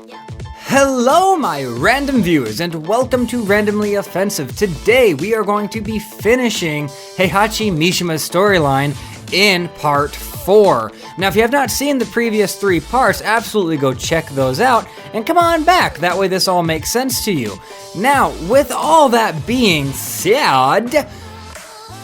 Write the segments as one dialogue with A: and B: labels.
A: Hello my random viewers and welcome to Randomly Offensive. Today we are going to be finishing Heihachi Mishima's storyline in part 4. Now if you have not seen the previous 3 parts, absolutely go check those out and come on back, that way this all makes sense to you. Now with all that being said,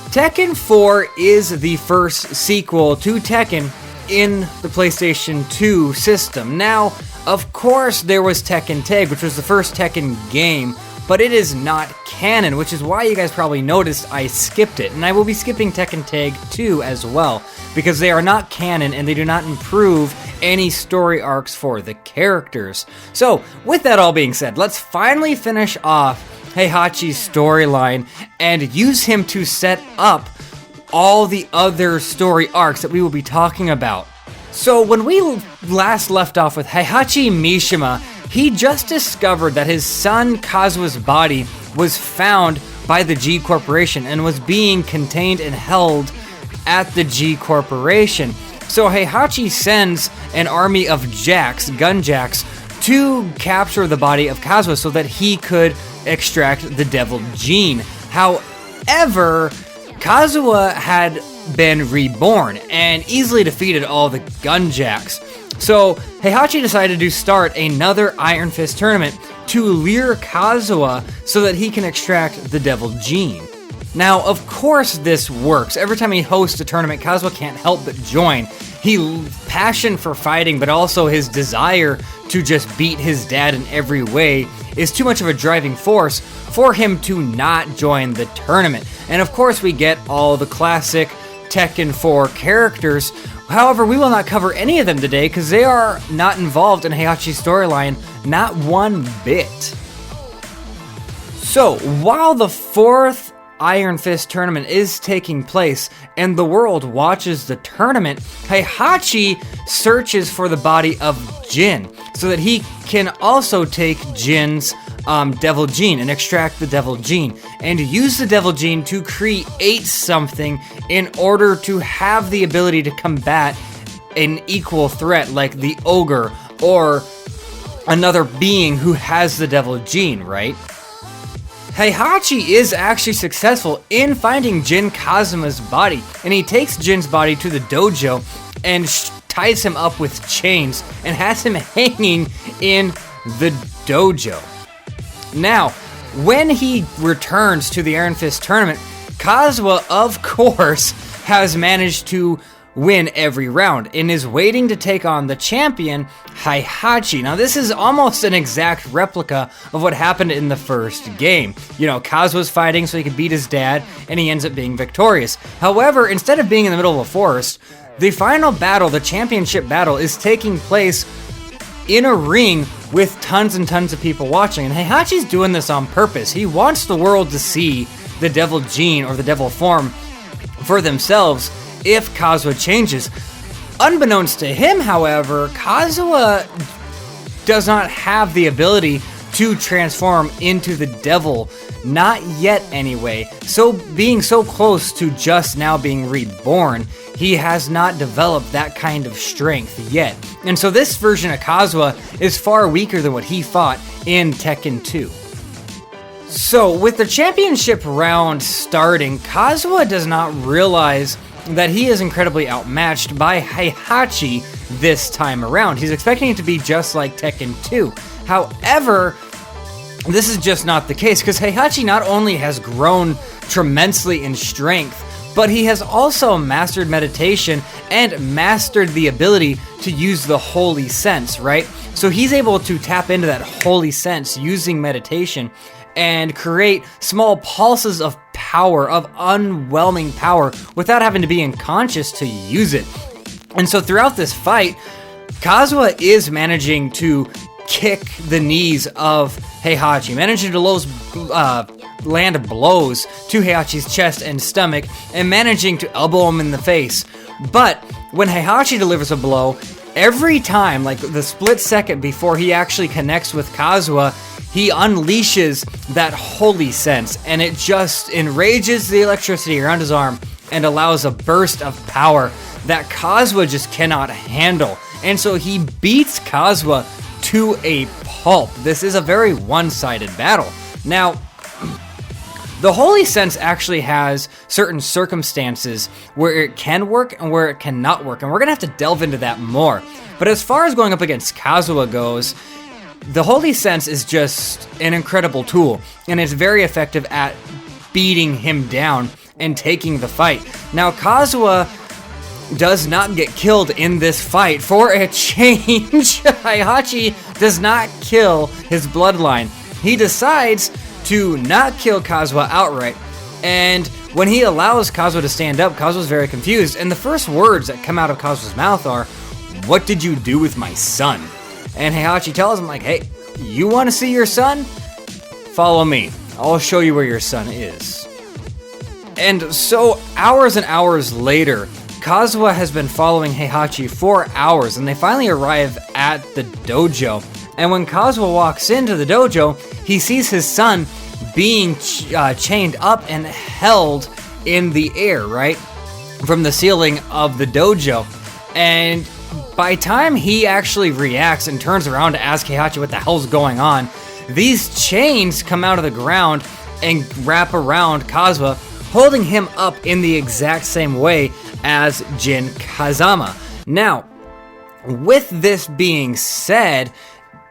A: Tekken 4 is the first sequel to Tekken in the PlayStation 2 system. Now, of course, there was Tekken Tag, which was the first Tekken game, but it is not canon, which is why you guys probably noticed I skipped it. And I will be skipping Tekken Tag 2 as well, because they are not canon and they do not improve any story arcs for the characters. So, with that all being said, let's finally finish off Heihachi's storyline and use him to set up all the other story arcs that we will be talking about. So when we last left off with Heihachi Mishima, he just discovered that his son Kazuha's body was found by the G Corporation and was being contained and held at the G Corporation. So Heihachi sends an army of gun jacks, to capture the body of Kazuha so that he could extract the devil gene. However, Kazuha had been reborn and easily defeated all the gunjacks. So Heihachi decided to start another Iron Fist tournament to lure Kazuha so that he can extract the devil gene. Now, of course this works. Every time he hosts a tournament, Kazuha can't help but join. His passion for fighting, but also his desire to just beat his dad in every way is too much of a driving force for him to not join the tournament. And of course we get all the classic Tekken 4 characters. However, we will not cover any of them today because they are not involved in Heihachi's storyline, not one bit. So, while the 4th Iron Fist tournament is taking place and the world watches the tournament, Heihachi searches for the body of Jin so that he can also take Jin's devil gene and extract the devil gene and use the devil gene to create something in order to have the ability to combat an equal threat like the ogre or another being who has the devil gene, right? Heihachi is actually successful in finding Jin Kazuma's body, and he takes Jin's body to the dojo and ties him up with chains and has him hanging in the dojo. Now, when he returns to the Iron Fist tournament, Kazuha, of course, has managed to win every round and is waiting to take on the champion, Heihachi. Now, this is almost an exact replica of what happened in the first game. You know, Kazuha's fighting so he could beat his dad, and he ends up being victorious. However, instead of being in the middle of a forest, the final battle, the championship battle, is taking place in a ring with tons and tons of people watching. And Heihachi's doing this on purpose. He wants the world to see the devil gene or the devil form for themselves if Kazuha changes. Unbeknownst to him, however, Kazuha does not have the ability to transform into the devil. Not yet, anyway. So being so close to just now being reborn, he has not developed that kind of strength yet. And so this version of Kazuha is far weaker than what he fought in Tekken 2. So with the championship round starting, Kazuha does not realize that he is incredibly outmatched by Heihachi this time around. He's expecting it to be just like Tekken 2. However, this is just not the case, because Heihachi not only has grown tremendously in strength, but he has also mastered meditation and mastered the ability to use the holy sense, right? So he's able to tap into that holy sense using meditation and create small pulses of power, of unwhelming power, without having to be unconscious to use it. And so throughout this fight, Kazuha is managing to kick the knees of Heihachi, managing to land blows to Heihachi's chest and stomach, and managing to elbow him in the face. But when Heihachi delivers a blow, every time, like the split second before he actually connects with Kazuha, he unleashes that holy sense, and it just enrages the electricity around his arm and allows a burst of power that Kazuha just cannot handle. And so he beats Kazuha to a pulp. This is a very one-sided battle. Now, the Holy Sense actually has certain circumstances where it can work and where it cannot work, and we're going to have to delve into that more. But as far as going up against Kazuha goes, the Holy Sense is just an incredible tool, and it's very effective at beating him down and taking the fight. Now, Kazuha does not get killed in this fight. For a change, Heihachi does not kill his bloodline. He decides to not kill Kazuha outright, and when he allows Kazuha to stand up, Kazuha's very confused, and the first words that come out of Kazuha's mouth are, "What did you do with my son?" And Heihachi tells him, like, "Hey, you want to see your son? Follow me. I'll show you where your son is." And so, hours and hours later, Kazuha has been following Heihachi for hours, and they finally arrive at the dojo. And when Kazuha walks into the dojo, he sees his son being chained up and held in the air, right? From the ceiling of the dojo. And by time he actually reacts and turns around to ask Heihachi what the hell's going on, these chains come out of the ground and wrap around Kazuha, holding him up in the exact same way as Jin Kazama. Now, with this being said,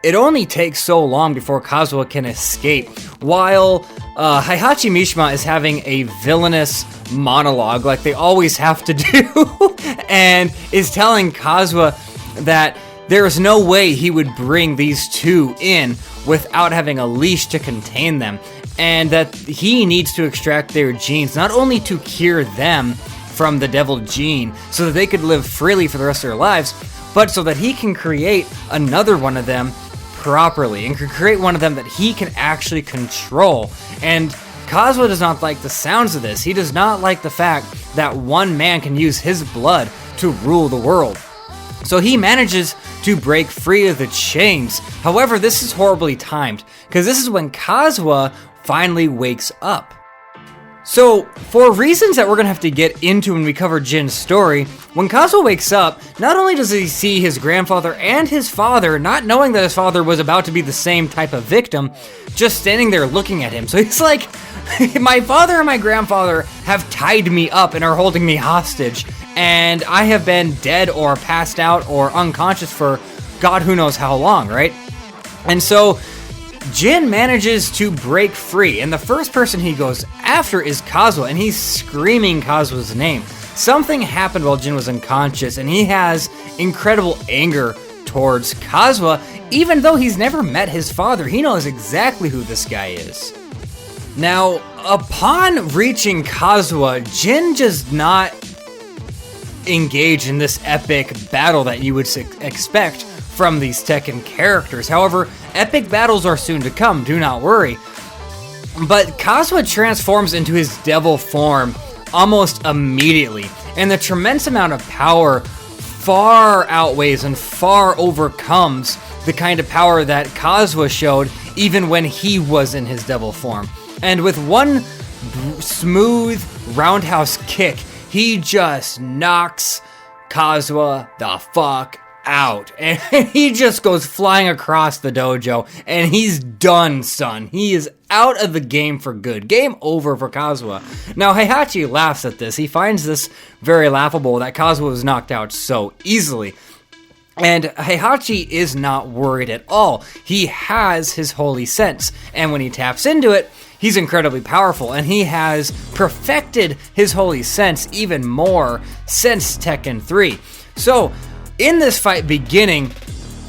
A: it only takes so long before Kazuha can escape, while Heihachi Mishima is having a villainous monologue like they always have to do, and is telling Kazuha that there is no way he would bring these two in without having a leash to contain them, and that he needs to extract their genes, not only to cure them from the devil gene so that they could live freely for the rest of their lives, but so that he can create another one of them properly, and can create one of them that he can actually control. And Kazuha does not like the sounds of this. He does not like the fact that one man can use his blood to rule the world. So he manages to break free of the chains. However, this is horribly timed, because this is when Kazuha finally wakes up. So, for reasons that we're going to have to get into when we cover Jin's story, when Kazuha wakes up, not only does he see his grandfather and his father, not knowing that his father was about to be the same type of victim, just standing there looking at him. So he's like, my father and my grandfather have tied me up and are holding me hostage, and I have been dead or passed out or unconscious for God who knows how long, right? And so Jin manages to break free, and the first person he goes after is Kazuha, and he's screaming Kazuha's name. Something happened while Jin was unconscious, and he has incredible anger towards Kazuha, even though he's never met his father. He knows exactly who this guy is. Now, upon reaching Kazuha, Jin does not engage in this epic battle that you would expect from these Tekken characters. However, epic battles are soon to come, do not worry. But Kazuha transforms into his devil form almost immediately, and the tremendous amount of power far outweighs and far overcomes the kind of power that Kazuha showed even when he was in his devil form. And with one smooth roundhouse kick, he just knocks Kazuha the fuck out, and he just goes flying across the dojo, and he's done, son. He is out of the game for good. Game over for Kazuha. Now, Heihachi laughs at this. He finds this very laughable that Kazuha was knocked out so easily. And Heihachi is not worried at all. He has his holy sense, and when he taps into it, he's incredibly powerful, and he has perfected his holy sense even more since Tekken 3. So, in this fight beginning,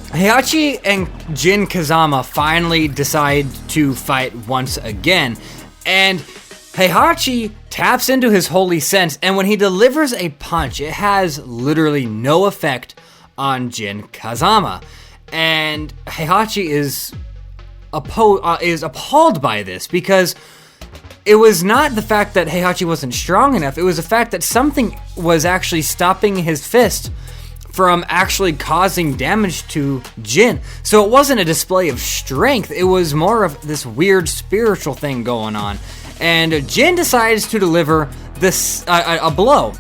A: Heihachi and Jin Kazama finally decide to fight once again, and Heihachi taps into his holy sense, and when he delivers a punch, it has literally no effect on Jin Kazama, and Heihachi is appalled by this, because it was not the fact that Heihachi wasn't strong enough, it was the fact that something was actually stopping his fist from actually causing damage to Jin. So it wasn't a display of strength, it was more of this weird spiritual thing going on. And Jin decides to deliver this a blow,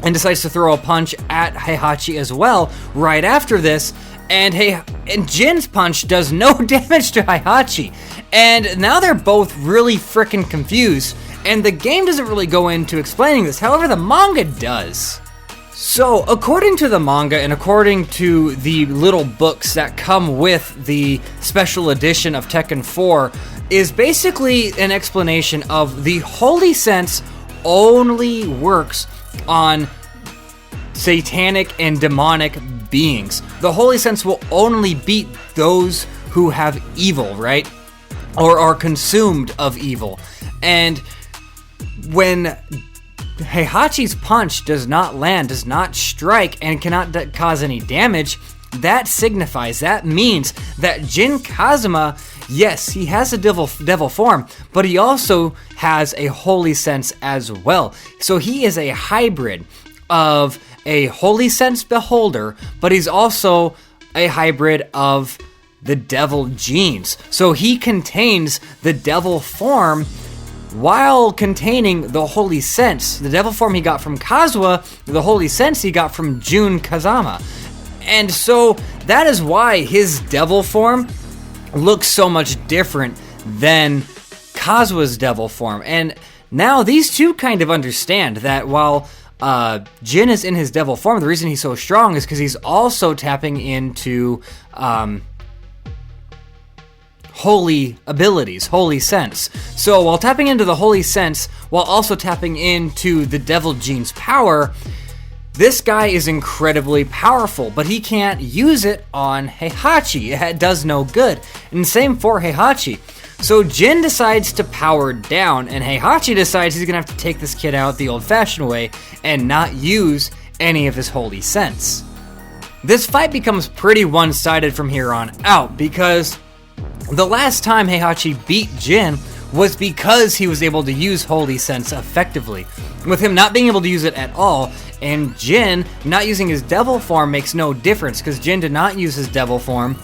A: and decides to throw a punch at Heihachi as well right after this, and Jin's punch does no damage to Heihachi. And now they're both really freaking confused, and the game doesn't really go into explaining this. However, the manga does. So, according to the manga and according to the little books that come with the special edition of Tekken 4, is basically an explanation of the Holy Sense only works on satanic and demonic beings. The Holy Sense will only beat those who have evil, right? Or are consumed of evil. And when Heihachi's punch does not land, does not strike, and cannot cause any damage, that means that Jin Kazuma, yes, he has a devil form, but he also has a Holy Sense as well. So he is a hybrid of a Holy Sense beholder, but he's also a hybrid of the devil genes. So he contains the devil form while containing the Holy Sense. The devil form he got from Kazuha, the Holy Sense he got from Jun Kazama. And so that is why his devil form looks so much different than Kazuha's devil form. And now these two kind of understand that while Jin is in his devil form, the reason he's so strong is because he's also tapping into holy abilities, Holy Sense. So while tapping into the Holy Sense, while also tapping into the Devil Gene's power, this guy is incredibly powerful, but he can't use it on Heihachi. It does no good. And same for Heihachi. So Jin decides to power down, and Heihachi decides he's gonna have to take this kid out the old-fashioned way and not use any of his Holy Sense. This fight becomes pretty one-sided from here on out, because the last time Heihachi beat Jin was because he was able to use Holy Sense effectively, with him not being able to use it at all, and Jin not using his devil form makes no difference, because Jin did not use his devil form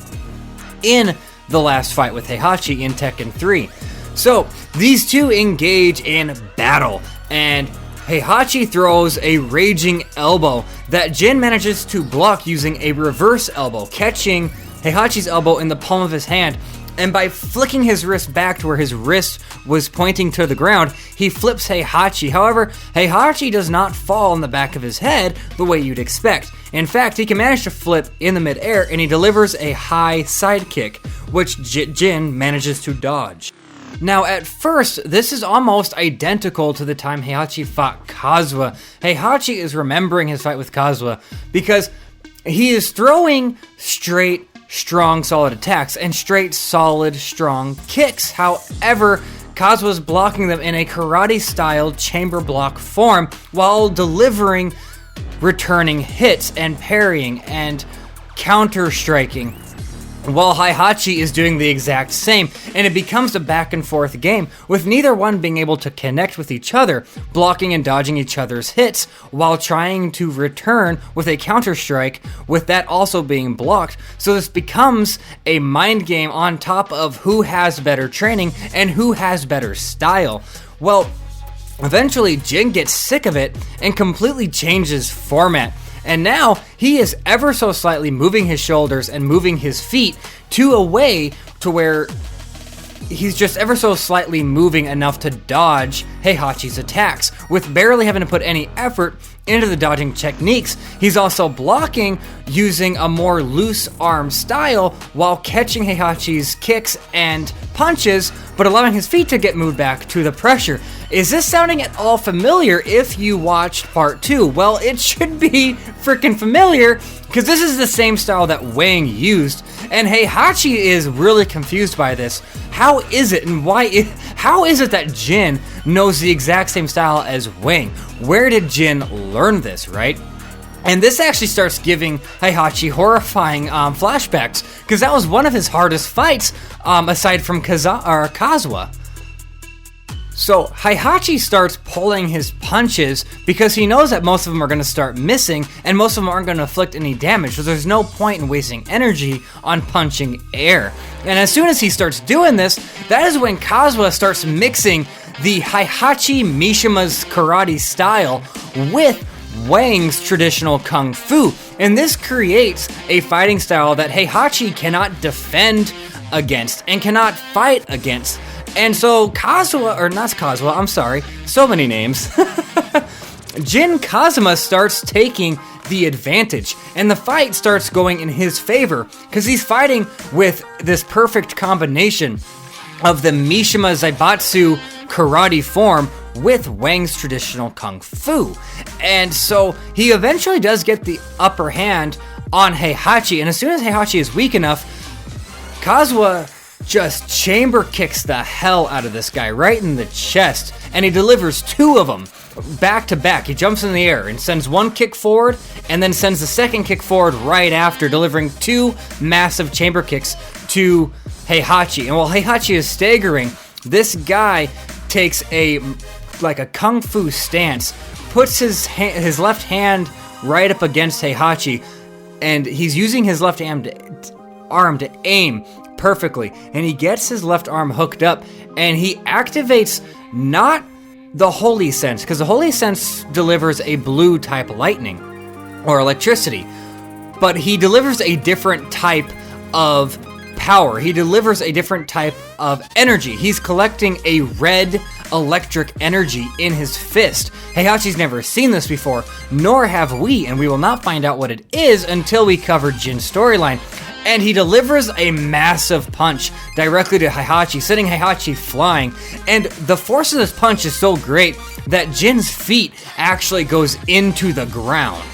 A: in the last fight with Heihachi in Tekken 3. So, these two engage in battle, and Heihachi throws a raging elbow that Jin manages to block using a reverse elbow, catching Heihachi's elbow in the palm of his hand, and by flicking his wrist back to where his wrist was pointing to the ground, he flips Heihachi. However, Heihachi does not fall on the back of his head the way you'd expect. In fact, he can manage to flip in the midair, and he delivers a high side kick, which Jin manages to dodge. Now, at first, this is almost identical to the time Heihachi fought Kazuha. Heihachi is remembering his fight with Kazuha because he is throwing straight, strong, solid attacks and straight, solid, strong kicks. However, Kazuha's blocking them in a karate-style chamber block form while delivering returning hits and parrying and counter-striking, while Heihachi is doing the exact same, and it becomes a back and forth game, with neither one being able to connect with each other, blocking and dodging each other's hits, while trying to return with a counter-strike, with that also being blocked. So this becomes a mind game on top of who has better training and who has better style. Well, eventually Jin gets sick of it and completely changes format. And now he is ever so slightly moving his shoulders and moving his feet to a way to where he's just ever so slightly moving enough to dodge Heihachi's attacks, with barely having to put any effort into the dodging techniques. He's also blocking using a more loose arm style while catching Heihachi's kicks and punches, but allowing his feet to get moved back to the pressure. Is this sounding at all familiar if you watched part 2? Well, it should be freaking familiar, because this is the same style that Wang used, and Heihachi is really confused by this. How is it and how is it that Jin knows the exact same style as Wang? Where did Jin learn this, right? And this actually starts giving Heihachi horrifying flashbacks, because that was one of his hardest fights, aside from Kazuha. So Heihachi starts pulling his punches because he knows that most of them are going to start missing and most of them aren't going to inflict any damage, so there's no point in wasting energy on punching air. And as soon as he starts doing this, that is when Kazuha starts mixing the Heihachi Mishima's karate style with Wang's traditional kung fu. And this creates a fighting style that Heihachi cannot defend against and cannot fight against. And so so many names. Jin Kazuma starts taking the advantage, and the fight starts going in his favor because he's fighting with this perfect combination of the Mishima Zaibatsu karate form with Wang's traditional kung fu. And so he eventually does get the upper hand on Heihachi, and as soon as Heihachi is weak enough, Kazuha just chamber kicks the hell out of this guy right in the chest, and he delivers 2 of them back to back. He jumps in the air and sends 1 kick forward and then sends the second kick forward right after, delivering 2 massive chamber kicks to Heihachi. And while Heihachi is staggering, this guy takes a kung fu stance, puts his left hand right up against Heihachi, and he's using his left arm to aim perfectly, and he gets his left arm hooked up, and he activates not the Holy Sense, because the Holy Sense delivers a blue type lightning or electricity, but he delivers a different type of power. He delivers a different type of energy. He's collecting a red electric energy in his fist. Heihachi's never seen this before, nor have we, and we will not find out what it is until we cover Jin's storyline. And he delivers a massive punch directly to Heihachi, sending Heihachi flying. And the force of this punch is so great that Jin's feet actually goes into the ground.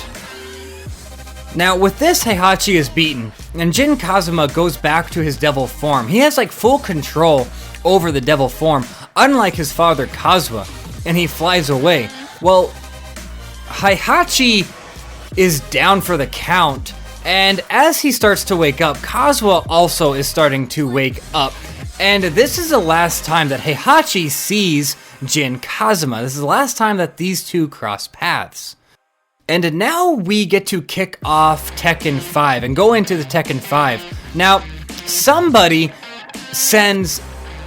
A: Now, with this, Heihachi is beaten, and Jin Kazuma goes back to his devil form. He has full control over the devil form, unlike his father Kazuha, and he flies away. Well, Heihachi is down for the count, and as he starts to wake up, Kazuha also is starting to wake up. And this is the last time that Heihachi sees Jin Kazuma. This is the last time that these two cross paths. And now we get to kick off Tekken 5 and go into the Tekken 5. Now, somebody sends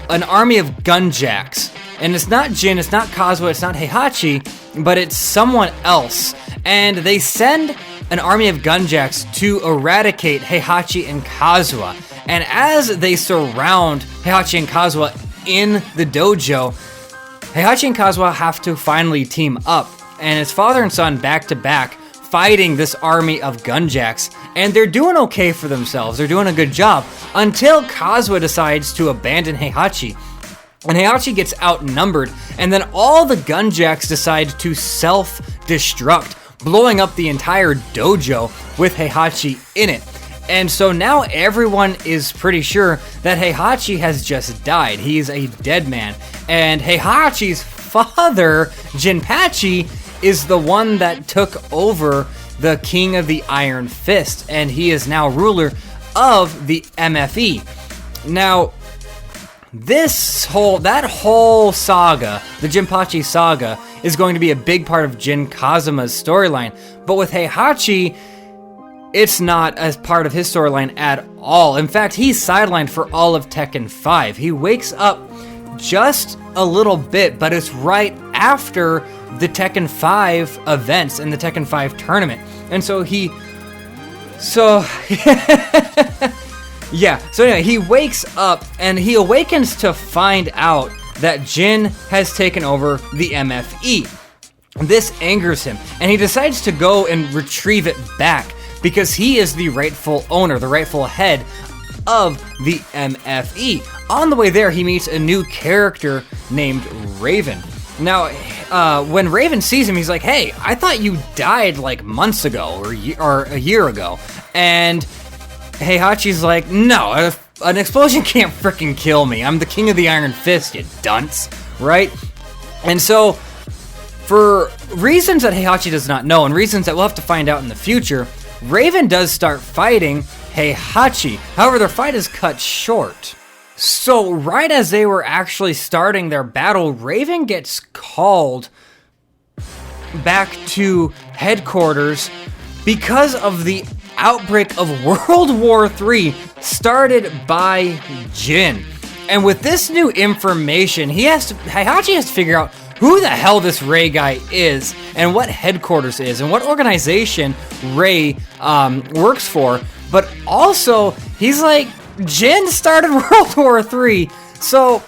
A: an army of gunjacks. And it's not Jin, it's not Kazuha, it's not Heihachi, but it's someone else. And they send an army of gunjacks to eradicate Heihachi and Kazuha. And as they surround Heihachi and Kazuha in the dojo, Heihachi and Kazuha have to finally team up. And it's father and son back to back fighting this army of gunjacks. And they're doing okay for themselves. They're doing a good job until Kazuha decides to abandon Heihachi. And Heihachi gets outnumbered. And then all the gunjacks decide to self-destruct, blowing up the entire dojo with Heihachi in it. And so now everyone is pretty sure that Heihachi has just died. He's a dead man. And Heihachi's father, Jinpachi, is the one that took over the King of the Iron Fist, and he is now ruler of the MFE. Now, that whole saga, the Jinpachi saga, is going to be a big part of Jin Kazuma's storyline. But with Heihachi, it's not as part of his storyline at all. In fact, he's sidelined for all of Tekken 5. He wakes up just a little bit, but it's right after the Tekken 5 events and the Tekken 5 tournament. And so he wakes up and he awakens to find out that Jin has taken over the MFE. This angers him, and he decides to go and retrieve it back because he is the rightful owner, the rightful head of the MFE. On the way there, he meets a new character named Raven. Now, when Raven sees him, he's like, "Hey, I thought you died like months ago or a year ago." And Heihachi's like, "No, an explosion can't freaking kill me. I'm the King of the Iron Fist, you dunce," right? And so, for reasons that Heihachi does not know and reasons that we'll have to find out in the future, Raven does start fighting Heihachi. However, their fight is cut short. So right as they were actually starting their battle, Raven gets called back to headquarters because of the outbreak of World War III started by Jin. And with this new information, Heihachi has to figure out who the hell this Ray guy is, and what headquarters is, and what organization Ray works for. But also, he's like, Jin started World War III, so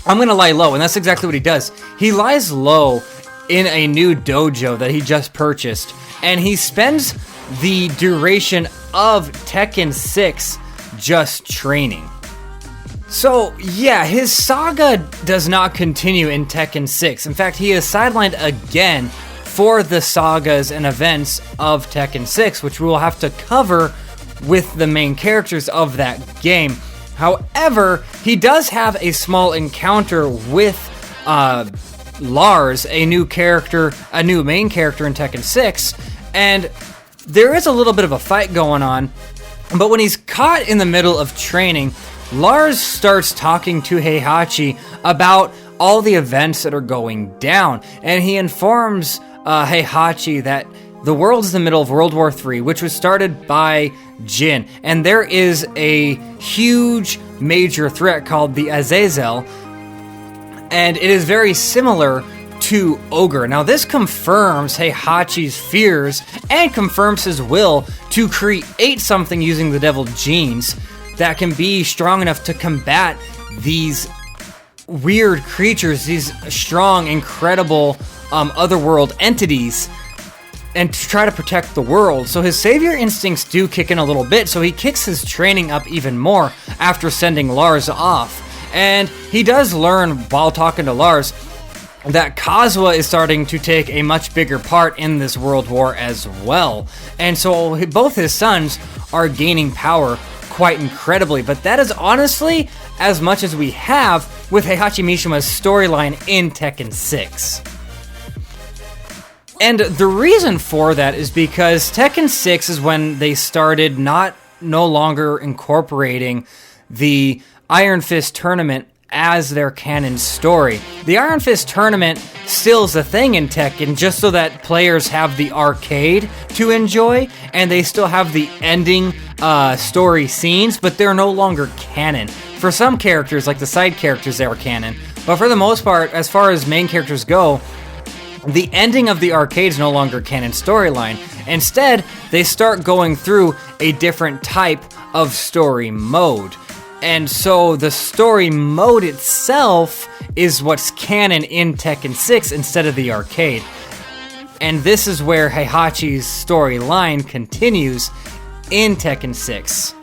A: I'm gonna lie low, and that's exactly what he does. He lies low in a new dojo that he just purchased, and he spends the duration of Tekken 6 just training. So, yeah, his saga does not continue in Tekken 6. In fact, he is sidelined again for the sagas and events of Tekken 6, which we will have to cover with the main characters of that game. However, he does have a small encounter with Lars, a new main character in Tekken 6, and there is a little bit of a fight going on, but when he's caught in the middle of training, Lars starts talking to Heihachi about all the events that are going down, and he informs Heihachi that the world's in the middle of World War III, which was started by Jin, and there is a huge major threat called the Azazel, and it is very similar to Ogre. Now this confirms Heihachi's fears and confirms his will to create something using the devil genes that can be strong enough to combat these weird creatures, these strong, incredible otherworld entities, and to try to protect the world. So his savior instincts do kick in a little bit, so he kicks his training up even more after sending Lars off. And he does learn while talking to Lars that Kazuha is starting to take a much bigger part in this world war as well. And so both his sons are gaining power quite incredibly, but that is honestly as much as we have with Heihachi Mishima's storyline in Tekken 6. And the reason for that is because Tekken 6 is when they started no longer incorporating the Iron Fist tournament as their canon story. The Iron Fist tournament still is a thing in Tekken, just so that players have the arcade to enjoy, and they still have the ending story scenes, but they're no longer canon. For some characters, like the side characters, they were canon, but for the most part, as far as main characters go, the ending of the arcade is no longer canon storyline. Instead, they start going through a different type of story mode. And so the story mode itself is what's canon in Tekken 6 instead of the arcade. And this is where Heihachi's storyline continues in Tekken 6.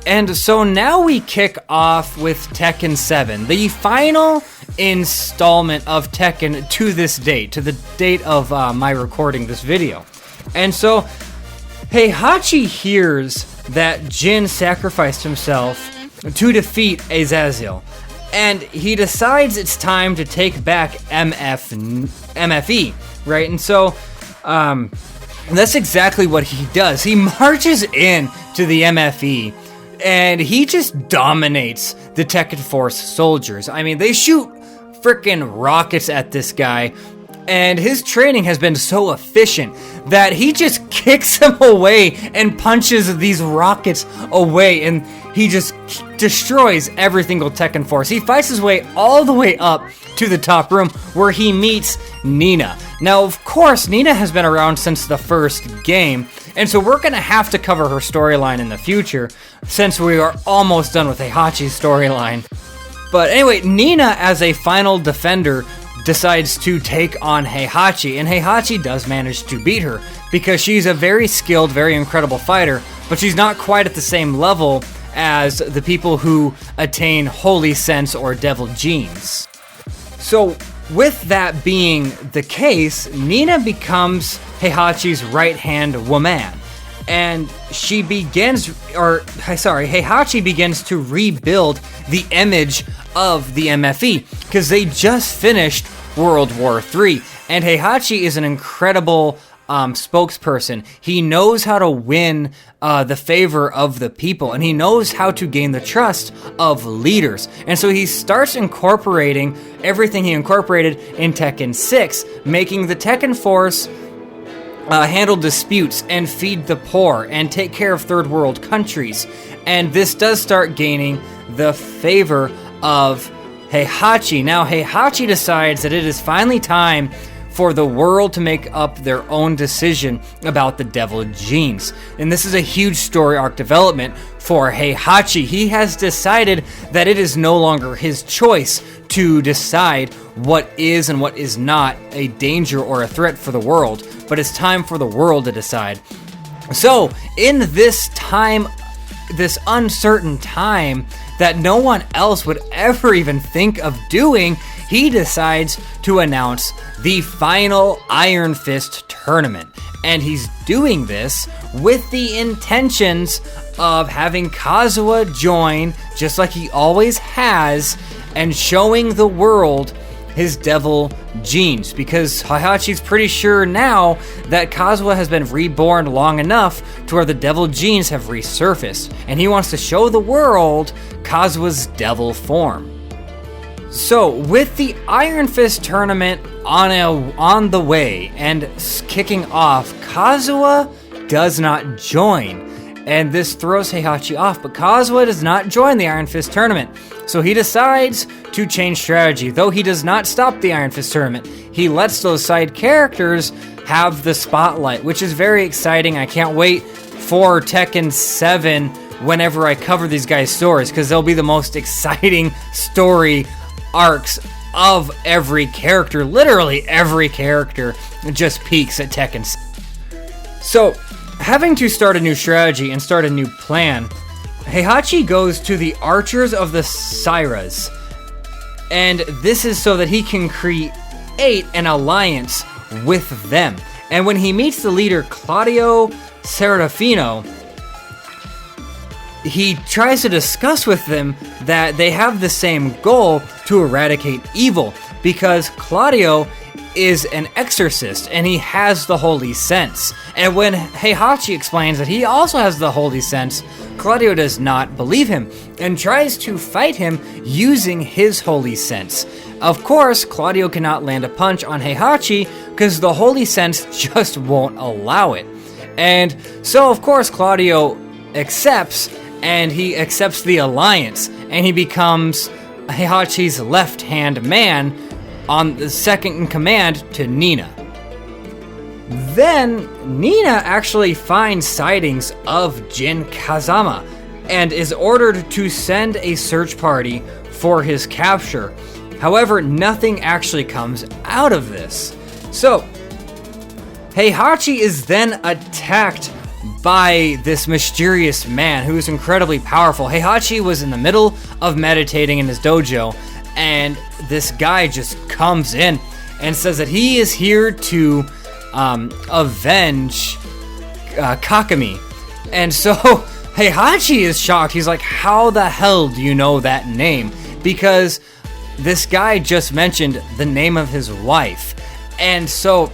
A: And so now we kick off with Tekken 7, the final installment of Tekken to this date, to the date of my recording this video. And so Heihachi hears that Jin sacrificed himself to defeat Azazel, and he decides it's time to take back MFE, right? And so that's exactly what he does. He marches in to the MFE, and he just dominates the Tekken Force soldiers. I mean, they shoot freaking rockets at this guy, and his training has been so efficient that he just kicks them away and punches these rockets away, and he just destroys every single Tekken Force. He fights his way all the way up to the top room where he meets Nina. Now, of course, Nina has been around since the first game, and so we're going to have to cover her storyline in the future since we are almost done with Heihachi's storyline. But anyway, Nina, as a final defender, decides to take on Heihachi, and Heihachi does manage to beat her because she's a very skilled, very incredible fighter, but she's not quite at the same level as the people who attain Holy Sense or Devil Genes. So with that being the case, Nina becomes Heihachi's right-hand woman, and Heihachi begins to rebuild the image of the MFE, because they just finished World War III, and Heihachi is an incredible spokesperson. He knows how to win the favor of the people, and he knows how to gain the trust of leaders. And so he starts incorporating everything he incorporated in Tekken 6, making the Tekken Force handle disputes and feed the poor and take care of third world countries. And this does start gaining the favor of Heihachi. Now, Heihachi decides that it is finally time for the world to make up their own decision about the devil genes. And this is a huge story arc development for Heihachi. He has decided that it is no longer his choice to decide what is and what is not a danger or a threat for the world, but it's time for the world to decide. So, in this time, this uncertain time that no one else would ever even think of doing, he decides to announce the final Iron Fist tournament. And he's doing this with the intentions of having Kazuha join, just like he always has, and showing the world his devil genes, because Heihachi's pretty sure now that Kazuha has been reborn long enough to where the devil genes have resurfaced, and he wants to show the world Kazuha's devil form. So, with the Iron Fist tournament on the way and kicking off, Kazuha does not join. And this throws Heihachi off, but Kazuha does not join the Iron Fist tournament. So he decides to change strategy. Though he does not stop the Iron Fist tournament, he lets those side characters have the spotlight, which is very exciting. I can't wait for Tekken 7 whenever I cover these guys' stories, because they'll be the most exciting story arcs of every character. Literally every character just peaks at Tekken. So, having to start a new strategy and start a new plan, Heihachi goes to the Archers of the Sairas, and this is so that he can create an alliance with them. And when he meets the leader Claudio Serafino, he tries to discuss with them that they have the same goal to eradicate evil, because Claudio is an exorcist and he has the holy sense. And when Heihachi explains that he also has the holy sense, Claudio does not believe him and tries to fight him using his holy sense. Of course, Claudio cannot land a punch on Heihachi because the holy sense just won't allow it. And so, of course, Claudio accepts, and he accepts the alliance, and he becomes Heihachi's left-hand man on the second in command to Nina. Then Nina actually finds sightings of Jin Kazama and is ordered to send a search party for his capture. However, nothing actually comes out of this. So, Heihachi is then attacked by this mysterious man who is incredibly powerful. Heihachi was in the middle of meditating in his dojo, and this guy just comes in and says that he is here to avenge Kakami. And so Heihachi is shocked. He's like, how the hell do you know that name? Because this guy just mentioned the name of his wife. And so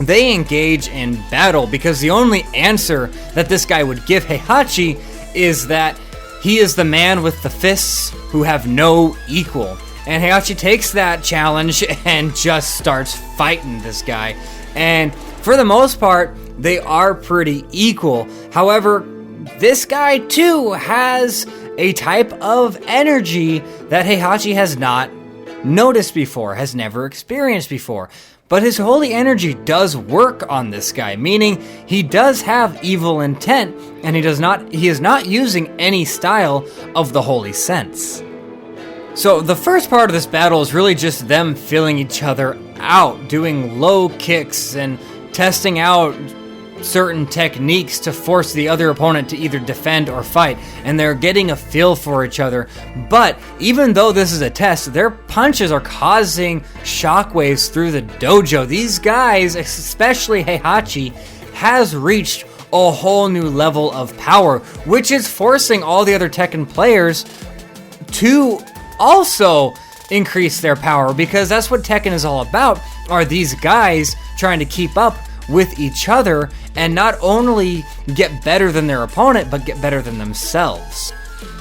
A: they engage in battle, because the only answer that this guy would give Heihachi is that he is the man with the fists who have no equal. And Heihachi takes that challenge and just starts fighting this guy. And for the most part, they are pretty equal. However, this guy too has a type of energy that Heihachi has not noticed before, has never experienced before. But his holy energy does work on this guy, meaning he does have evil intent, and he is not using any style of the holy sense. So the first part of this battle is really just them feeling each other out, doing low kicks and testing out certain techniques to force the other opponent to either defend or fight, and they're getting a feel for each other. But even though this is a test, their punches are causing shockwaves through the dojo. These guys, especially Heihachi, has reached a whole new level of power, which is forcing all the other Tekken players to also increase their power, because that's what Tekken is all about, are these guys trying to keep up with each other and not only get better than their opponent, but get better than themselves.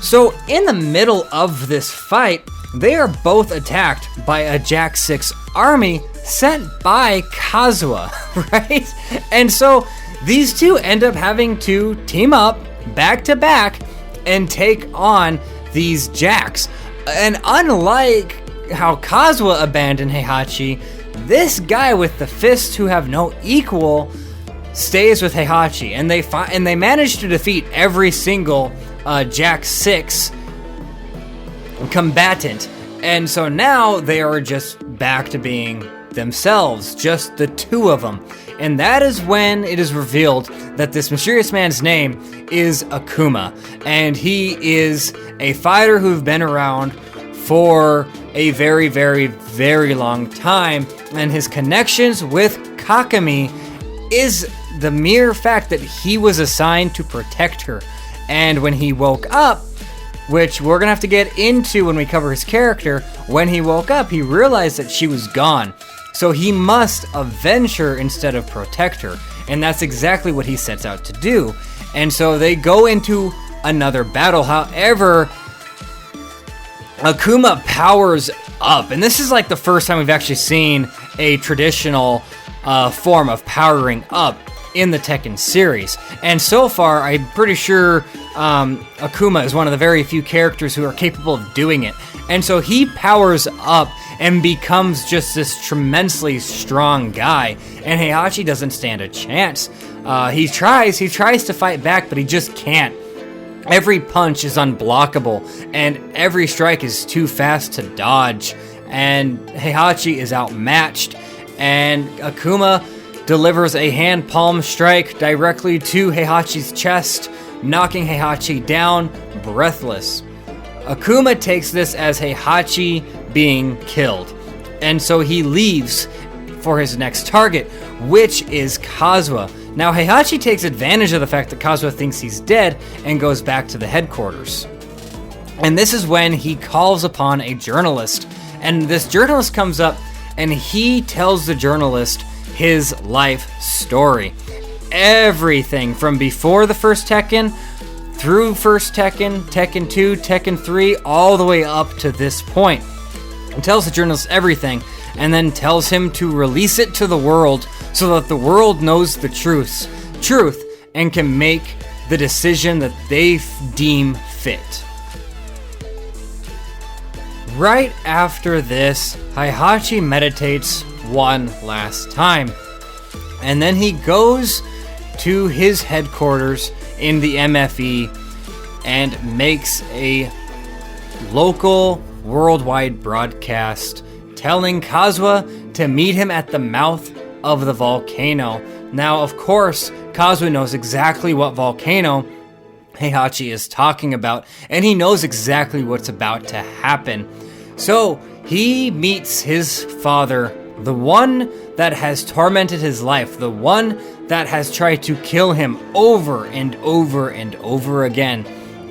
A: So in the middle of this fight, they are both attacked by a Jack 6 army sent by Kazuha, right? And so these two end up having to team up back to back and take on these Jacks. And unlike how Kazuha abandoned Heihachi, this guy with the fists who have no equal stays with Heihachi, and they manage to defeat every single Jack 6 combatant. And so now they are just back to being themselves, just the two of them. And that is when it is revealed that this mysterious man's name is Akuma, and he is a fighter who's been around for a very, very, very long time, and his connections with Kakami is the mere fact that he was assigned to protect her. And when he woke up, which we're gonna have to get into when we cover his character, when he woke up, he realized that she was gone. So he must avenge her instead of protect her. And that's exactly what he sets out to do. And so they go into another battle. However, Akuma powers up. And this is like the first time we've actually seen a traditional form of powering up in the Tekken series. And so far, I'm pretty sure Akuma is one of the very few characters who are capable of doing it. And so he powers up and becomes just this tremendously strong guy. And Heihachi doesn't stand a chance. He tries to fight back, but he just can't. Every punch is unblockable, and every strike is too fast to dodge. And Heihachi is outmatched, and Akuma delivers a hand palm strike directly to Heihachi's chest, knocking Heihachi down breathless. Akuma takes this as Heihachi being killed, and so he leaves for his next target, which is Kazuha. Now Heihachi takes advantage of the fact that Kazuha thinks he's dead and goes back to the headquarters. And this is when he calls upon a journalist, and this journalist comes up and he tells the journalist his life story. Everything from before the first Tekken, through first Tekken, Tekken 2, Tekken 3, all the way up to this point. And tells the journalist everything, and then tells him to release it to the world so that the world knows the truth and can make the decision that they deem fit. Right after this, Heihachi meditates one last time, and then he goes to his headquarters in the MFE and makes a local worldwide broadcast telling Kazuha to meet him at the mouth of the volcano. Now, of course, Kazuha knows exactly what volcano Heihachi is talking about, and he knows exactly what's about to happen. So he meets his father, the one that has tormented his life, the one that has tried to kill him over and over and over again.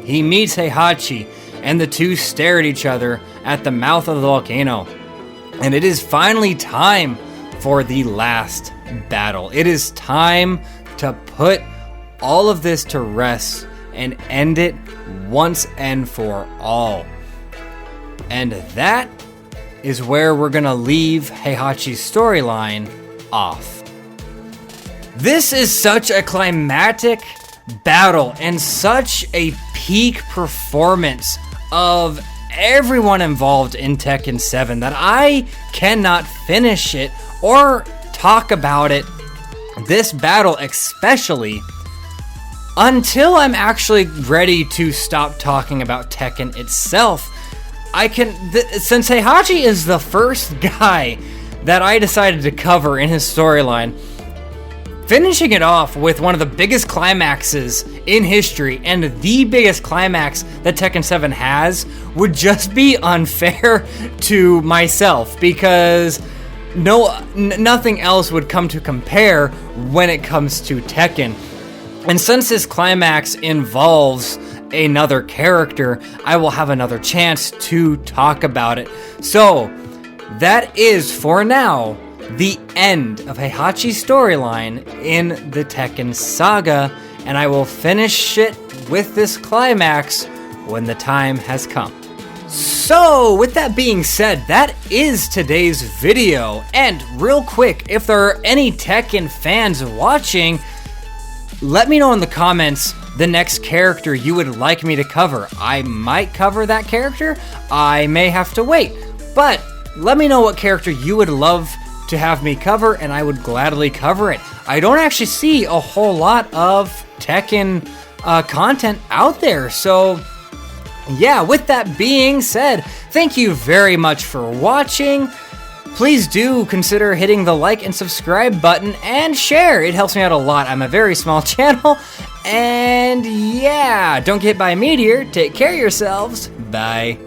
A: He meets Heihachi, and the two stare at each other at the mouth of the volcano. And it is finally time for the last battle. It is time to put all of this to rest and end it once and for all. And that is where we're gonna leave Heihachi's storyline off. This is such a climactic battle and such a peak performance of everyone involved in Tekken 7 that I cannot finish it or talk about it, this battle especially, until I'm actually ready to stop talking about Tekken itself. Since Heihachi is the first guy that I decided to cover in his storyline, finishing it off with one of the biggest climaxes in history and the biggest climax that Tekken 7 has would just be unfair to myself, because nothing else would come to compare when it comes to Tekken. And since this climax involves another character, I will have another chance to talk about it. So that is, for now, the end of Heihachi's storyline in the Tekken saga, and I will finish it with this climax when the time has come. So, with that being said, that is today's video. And real quick, if there are any Tekken fans watching, let me know in the comments the next character you would like me to cover. I might cover that character, I may have to wait, but let me know what character you would love to have me cover, and I would gladly cover it. I don't actually see a whole lot of Tekken content out there, so yeah, with that being said, thank you very much for watching. Please do consider hitting the like and subscribe button and share. It helps me out a lot. I'm a very small channel. And yeah, don't get hit by a meteor. Take care of yourselves. Bye.